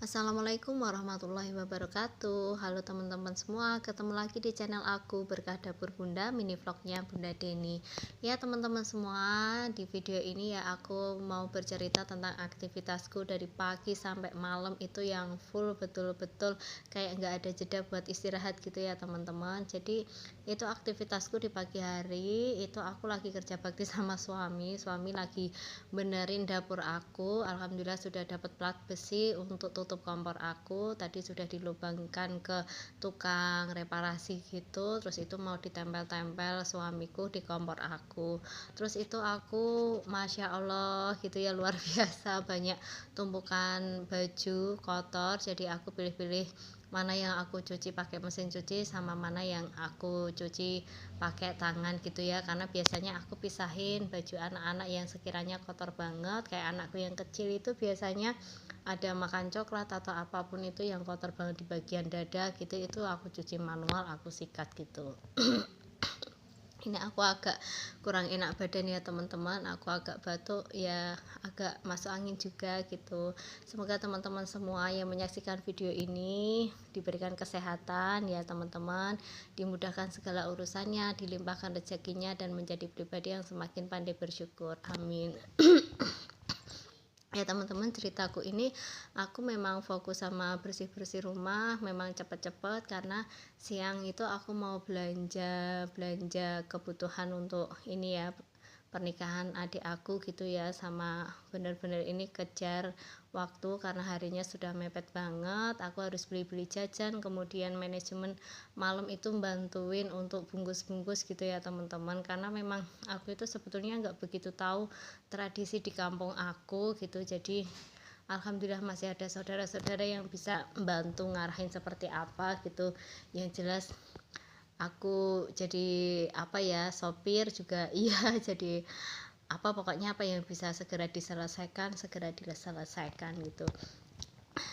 Assalamualaikum warahmatullahi wabarakatuh. Halo teman-teman semua, ketemu lagi di channel aku Berkah Dapur Bunda, mini vlognya Bunda Deni. Ya teman-teman semua, di video ini ya aku mau bercerita tentang aktivitasku dari pagi sampai malam itu yang full betul-betul kayak nggak ada jeda buat istirahat gitu ya teman-teman. Jadi itu aktivitasku di pagi hari, itu aku lagi kerja bakti sama suami lagi benerin dapur aku. Alhamdulillah sudah dapat plat besi untuk tutup kompor aku, tadi sudah dilubangkan ke tukang reparasi gitu, terus itu mau ditempel-tempel suamiku di kompor aku. Terus itu aku masya Allah gitu ya, luar biasa banyak tumpukan baju kotor, jadi aku pilih-pilih mana yang aku cuci pakai mesin cuci sama mana yang aku cuci pakai tangan gitu ya, karena biasanya aku pisahin baju anak-anak yang sekiranya kotor banget, kayak anakku yang kecil itu biasanya ada makan coklat atau apapun itu yang kotor banget di bagian dada gitu, itu aku cuci manual, aku sikat gitu. Ini aku agak kurang enak badan ya teman-teman, aku agak batuk ya, agak masuk angin juga gitu. Semoga teman-teman semua yang menyaksikan video ini diberikan kesehatan ya teman-teman, dimudahkan segala urusannya, dilimpahkan rezekinya, dan menjadi pribadi yang semakin pandai bersyukur, amin. Ya teman-teman, ceritaku ini aku memang fokus sama bersih-bersih rumah, memang cepet-cepet karena siang itu aku mau belanja kebutuhan untuk ini ya, pernikahan adik aku gitu ya, sama bener-bener ini kejar waktu karena harinya sudah mepet banget, aku harus beli-beli jajan, kemudian manajemen malam itu bantuin untuk bungkus-bungkus gitu ya teman-teman, karena memang aku itu sebetulnya nggak begitu tahu tradisi di kampung aku gitu, jadi alhamdulillah masih ada saudara-saudara yang bisa bantu ngarahin seperti apa gitu. Yang jelas aku jadi apa ya, sopir juga iya, jadi apa pokoknya apa yang bisa segera diselesaikan gitu.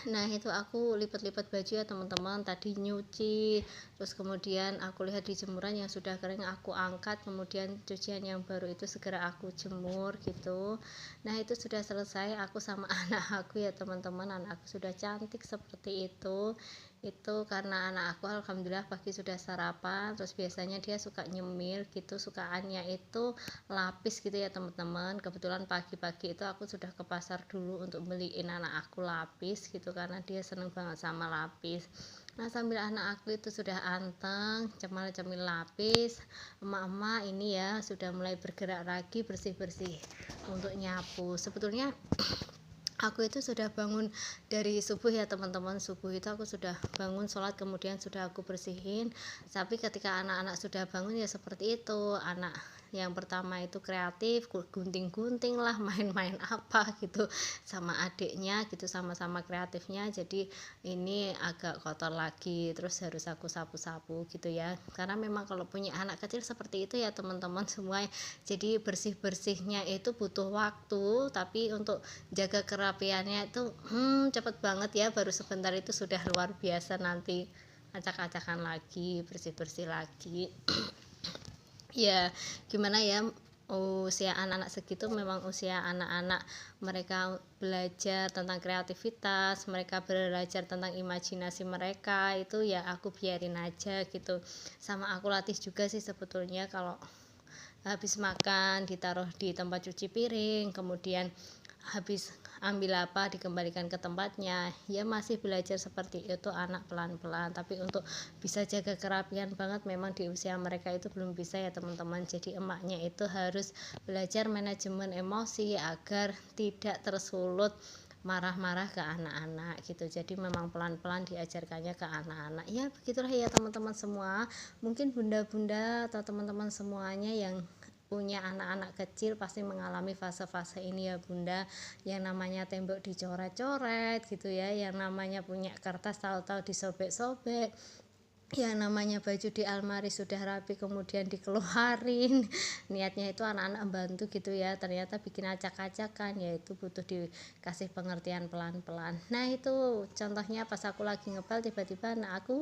Nah itu aku lipat-lipat baju ya teman-teman, tadi nyuci, terus kemudian aku lihat di jemuran yang sudah kering aku angkat, kemudian cucian yang baru itu segera aku jemur gitu. Nah itu sudah selesai, aku sama anak aku ya teman-teman, anak aku sudah cantik seperti itu karena anak aku alhamdulillah pagi sudah sarapan, terus biasanya dia suka nyemil gitu, sukaannya itu lapis gitu ya teman-teman. Kebetulan pagi-pagi itu aku sudah ke pasar dulu untuk beliin anak aku lapis gitu, karena dia seneng banget sama lapis. Nah sambil anak aku itu sudah anteng cemal-cemil lapis, emak-emak ini ya sudah mulai bergerak lagi bersih-bersih untuk nyapu. Sebetulnya aku itu sudah bangun dari subuh ya teman-teman, subuh itu aku sudah bangun sholat, kemudian sudah aku bersihin. Tapi ketika anak-anak sudah bangun ya seperti itu, anak yang pertama itu kreatif, gunting-gunting lah, main-main apa gitu sama adiknya gitu, sama-sama kreatifnya, jadi ini agak kotor lagi, terus harus aku sapu-sapu gitu ya, karena memang kalau punya anak kecil seperti itu ya teman-teman semua, jadi bersih-bersihnya itu butuh waktu, tapi untuk jaga kerapiannya itu cepet banget ya, baru sebentar itu sudah luar biasa, nanti acak-acakan lagi, bersih-bersih lagi. Ya gimana ya, usia anak-anak segitu memang usia anak-anak mereka belajar tentang kreativitas, mereka belajar tentang imajinasi mereka, itu ya aku biarin aja gitu, sama aku latih juga sih sebetulnya. Kalau habis makan ditaruh di tempat cuci piring, kemudian habis ambil apa dikembalikan ke tempatnya, ya masih belajar seperti itu anak pelan-pelan, tapi untuk bisa jaga kerapian banget memang di usia mereka itu belum bisa ya teman-teman. Jadi emaknya itu harus belajar manajemen emosi agar tidak tersulut marah-marah ke anak-anak gitu, jadi memang pelan-pelan diajarkannya ke anak-anak. Ya begitulah ya teman-teman semua, mungkin bunda-bunda atau teman-teman semuanya yang punya anak-anak kecil pasti mengalami fase-fase ini ya bunda, yang namanya tembok dicoret-coret gitu ya, yang namanya punya kertas tahu-tahu disobek-sobek, yang namanya baju di almari sudah rapi kemudian dikeluarin, niatnya itu anak-anak bantu gitu ya, ternyata bikin acak-acakan, yaitu butuh dikasih pengertian pelan-pelan. Nah itu contohnya pas aku lagi ngepel, tiba-tiba anak aku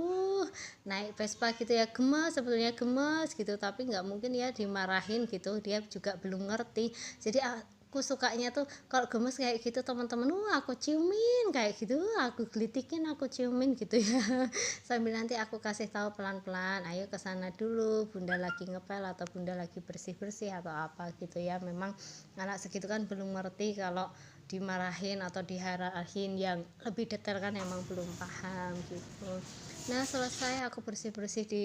naik Vespa gitu ya, gemes, sebetulnya gemes gitu, tapi nggak mungkin ya dimarahin gitu, dia juga belum ngerti, jadi Aku sukanya tuh kalau gemes kayak gitu teman-teman, aku ciumin kayak gitu, aku gelitikin, aku ciumin gitu ya. Sambil nanti aku kasih tahu pelan-pelan, "Ayo ke sana dulu, Bunda lagi ngepel atau Bunda lagi bersih-bersih atau apa," gitu ya. Memang anak segitu kan belum ngerti kalau dimarahin atau diharahin yang lebih detail kan emang belum paham gitu. Nah, selesai aku bersih-bersih di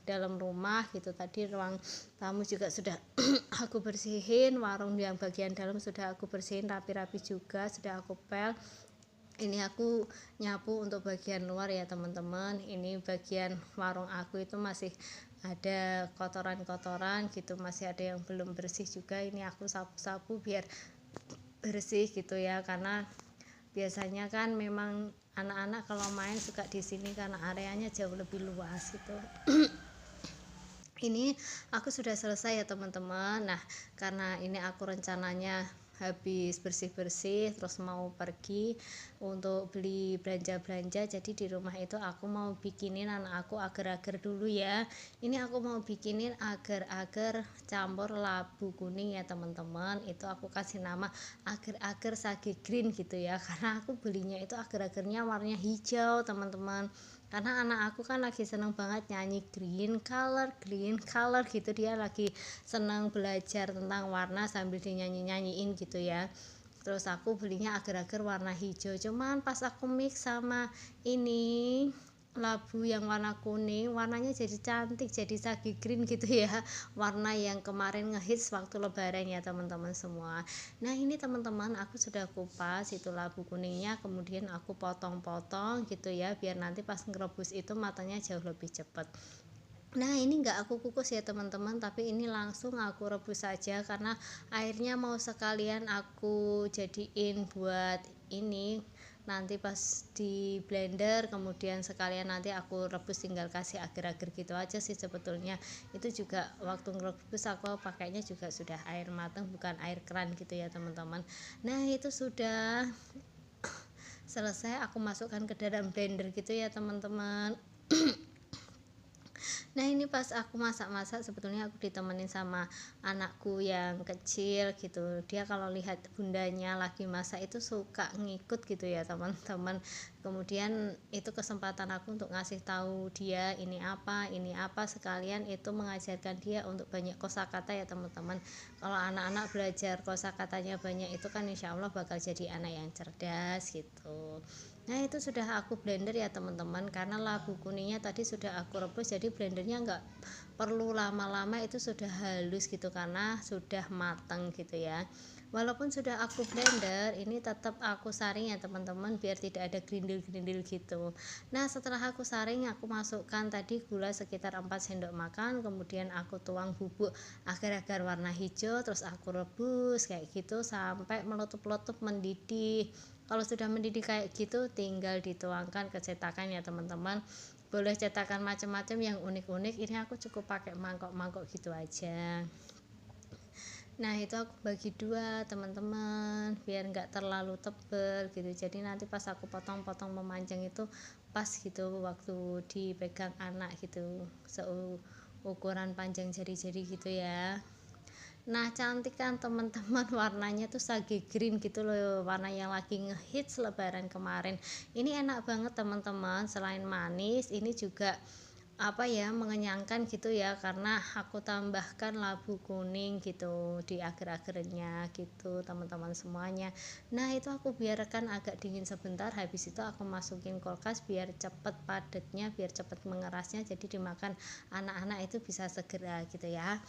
dalam rumah gitu. Tadi ruang tamu juga sudah aku bersihin, warung yang bagian dalam sudah aku bersihin rapi-rapi juga, sudah aku pel. Ini aku nyapu untuk bagian luar ya teman-teman. Ini bagian warung aku itu masih ada kotoran-kotoran gitu, masih ada yang belum bersih juga. Ini aku sapu-sapu biar bersih gitu ya, karena biasanya kan memang anak-anak kalau main suka di sini karena areanya jauh lebih luas gitu. Ini aku sudah selesai ya teman-teman. Nah, karena ini aku rencananya habis bersih-bersih terus mau pergi untuk beli belanja-belanja, jadi di rumah itu aku mau bikinin anak aku agar-agar dulu ya. Ini aku mau bikinin agar-agar campur labu kuning ya teman-teman. Itu aku kasih nama agar-agar sage green gitu ya, karena aku belinya itu agar-agarnya warnanya hijau teman-teman, karena anak aku kan lagi seneng banget nyanyi green color gitu, dia lagi seneng belajar tentang warna sambil dinyanyi-nyanyiin gitu ya. Terus aku belinya agar-agar warna hijau, cuman pas aku mix sama ini labu yang warna kuning, warnanya jadi cantik, jadi sagi green gitu ya, warna yang kemarin ngehits waktu lebaran ya teman-teman semua. Nah, ini teman-teman aku sudah kupas itu labu kuningnya, kemudian aku potong-potong gitu ya, biar nanti pas ngerebus itu matanya jauh lebih cepat. Nah, ini enggak aku kukus ya teman-teman, tapi ini langsung aku rebus saja karena airnya mau sekalian aku jadiin buat ini nanti pas di blender, kemudian sekalian nanti aku rebus, tinggal kasih agar-agar gitu aja sih sebetulnya. Itu juga waktu ngerebus aku pakainya juga sudah air matang, bukan air keran gitu ya teman-teman. Nah, itu sudah selesai aku masukkan ke dalam blender gitu ya teman-teman. Nah, ini pas aku masak-masak sebetulnya aku ditemenin sama anakku yang kecil gitu. Dia kalau lihat bundanya lagi masak itu suka ngikut gitu ya teman-teman. Kemudian itu kesempatan aku untuk ngasih tahu dia ini apa, sekalian itu mengajarkan dia untuk banyak kosakata ya teman-teman. Kalau anak-anak belajar kosakatanya banyak itu kan insya Allah bakal jadi anak yang cerdas gitu. Nah, itu sudah aku blender ya teman-teman, karena labu kuningnya tadi sudah aku rebus, jadi blendernya nggak perlu lama-lama, itu sudah halus gitu karena sudah matang gitu ya. Walaupun sudah aku blender, ini tetap aku saring ya teman-teman, biar tidak ada grindil-grindil gitu. Nah, setelah aku saring, aku masukkan tadi gula sekitar 4 sendok makan, kemudian aku tuang bubuk agar-agar warna hijau, terus aku rebus kayak gitu sampai meletup-letup mendidih. Kalau sudah mendidih kayak gitu, tinggal dituangkan ke cetakan ya teman-teman. Boleh cetakan macam-macam yang unik-unik, ini aku cukup pakai mangkok-mangkok gitu aja. Nah, itu aku bagi dua teman-teman biar nggak terlalu tebel gitu, jadi nanti pas aku potong-potong memanjang itu pas gitu waktu dipegang anak gitu, seukuran panjang jari-jari gitu ya. Nah, cantik kan teman-teman, warnanya tuh sage green gitu loh, warna yang lagi ngehits lebaran kemarin. Ini enak banget teman-teman, selain manis ini juga apa ya, mengenyangkan gitu ya, karena aku tambahkan labu kuning gitu di agar-agarnya gitu teman-teman semuanya. Nah, itu aku biarkan agak dingin sebentar, habis itu aku masukin kulkas biar cepet padatnya, biar cepet mengerasnya, jadi dimakan anak-anak itu bisa segera gitu ya.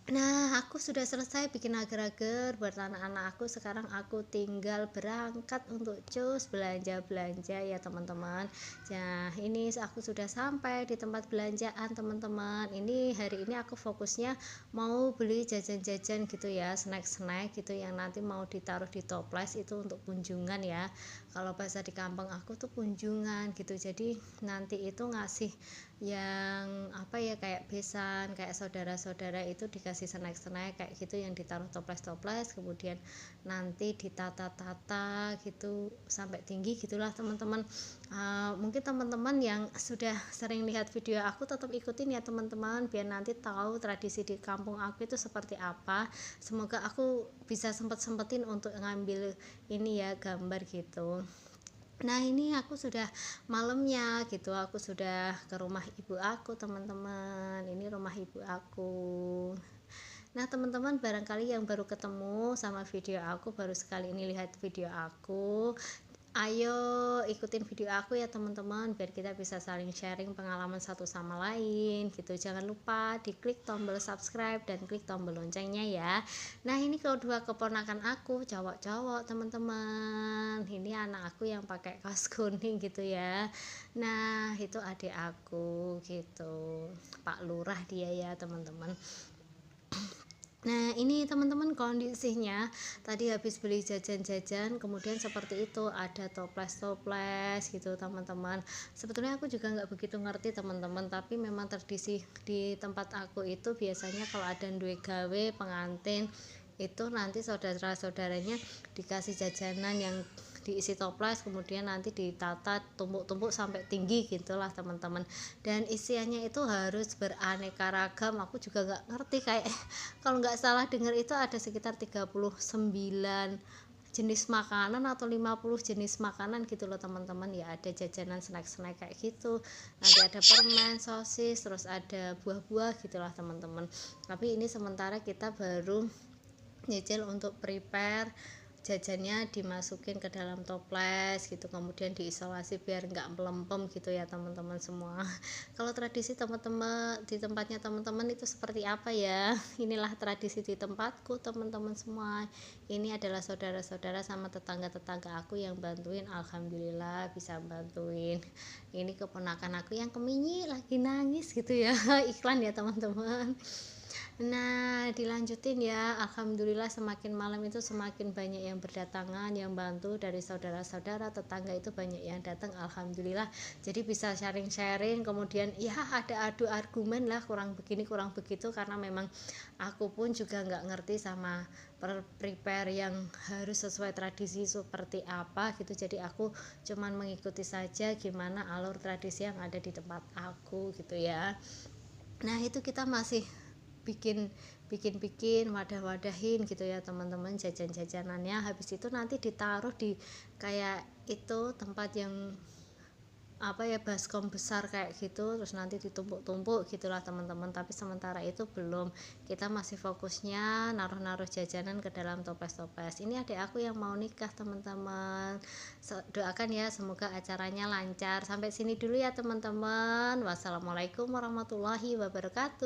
Nah, aku sudah selesai bikin agar-agar buat anak-anak aku. Sekarang aku tinggal berangkat untuk cus belanja-belanja ya teman-teman. Nah, ini aku sudah sampai di tempat belanjaan teman-teman. Ini hari ini aku fokusnya mau beli jajan-jajan gitu ya, snack-snack gitu yang nanti mau ditaruh di toples itu untuk kunjungan ya. Kalau bahasa di kampung aku tuh kunjungan gitu. Jadi nanti itu ngasih yang apa ya, kayak besan, kayak saudara-saudara itu dikasih dikasih snack-snack kayak gitu yang ditaruh toples-toples, kemudian nanti ditata-tata gitu sampai tinggi gitulah teman-teman. Mungkin teman-teman yang sudah sering lihat video aku tetap ikutin ya teman-teman, biar nanti tahu tradisi di kampung aku itu seperti apa. Semoga aku bisa sempetin untuk ngambil ini ya gambar gitu. Nah ini aku sudah malamnya gitu, aku sudah ke rumah ibu aku teman-teman, ini rumah ibu aku. Nah teman-teman barangkali yang baru ketemu sama video aku, baru sekali ini lihat video aku, ayo ikutin video aku ya teman-teman, biar kita bisa saling sharing pengalaman satu sama lain gitu. Jangan lupa diklik tombol subscribe dan klik tombol loncengnya ya. Nah ini kedua keponakan aku cowok-cowok teman-teman, ini anak aku yang pakai kaos kuning gitu ya. Nah itu adik aku gitu, Pak Lurah dia ya teman-teman. Nah ini teman-teman kondisinya tadi habis beli jajan-jajan, kemudian seperti itu ada toples-toples gitu teman-teman. Sebetulnya aku juga nggak begitu ngerti teman-teman, tapi memang tradisi di tempat aku itu biasanya kalau ada duwe gawe pengantin itu nanti saudara-saudaranya dikasih jajanan yang diisi toples, kemudian nanti ditata tumpuk-tumpuk sampai tinggi gitulah teman-teman, dan isiannya itu harus beraneka ragam. Aku juga nggak ngerti, kayak kalau nggak salah dengar itu ada sekitar 39 jenis makanan atau 50 jenis makanan gitu loh teman-teman ya. Ada jajanan snack-snack kayak gitu, nanti ada permen, sosis, terus ada buah-buah gitulah teman-teman. Tapi ini sementara kita baru nyicil untuk prepare jajannya, dimasukin ke dalam toples gitu, kemudian diisolasi biar nggak melempem gitu ya teman-teman semua. Kalau tradisi teman-teman di tempatnya teman-teman itu seperti apa ya? Inilah tradisi di tempatku teman-teman semua. Ini adalah saudara-saudara sama tetangga-tetangga aku yang bantuin, alhamdulillah bisa bantuin. Ini keponakan aku yang keminyi lagi nangis gitu ya. Iklan ya teman-teman. Nah dilanjutin ya, alhamdulillah semakin malam itu semakin banyak yang berdatangan, yang bantu dari saudara-saudara, tetangga itu banyak yang datang, alhamdulillah. Jadi bisa sharing-sharing, kemudian ya ada adu argumen lah, kurang begini kurang begitu, karena memang aku pun juga nggak ngerti sama prepare yang harus sesuai tradisi seperti apa gitu. Jadi aku cuman mengikuti saja gimana alur tradisi yang ada di tempat aku gitu ya. Nah itu kita masih bikin wadah-wadahin gitu ya teman-teman, jajan-jajanannya. Habis itu nanti ditaruh di kayak itu tempat yang apa ya, baskom besar kayak gitu, terus nanti ditumpuk-tumpuk gitulah teman-teman. Tapi sementara itu belum, kita masih fokusnya naruh-naruh jajanan ke dalam toples-toples. Ini adik aku yang mau nikah teman-teman, doakan ya semoga acaranya lancar. Sampai sini dulu ya teman-teman, wassalamualaikum warahmatullahi wabarakatuh.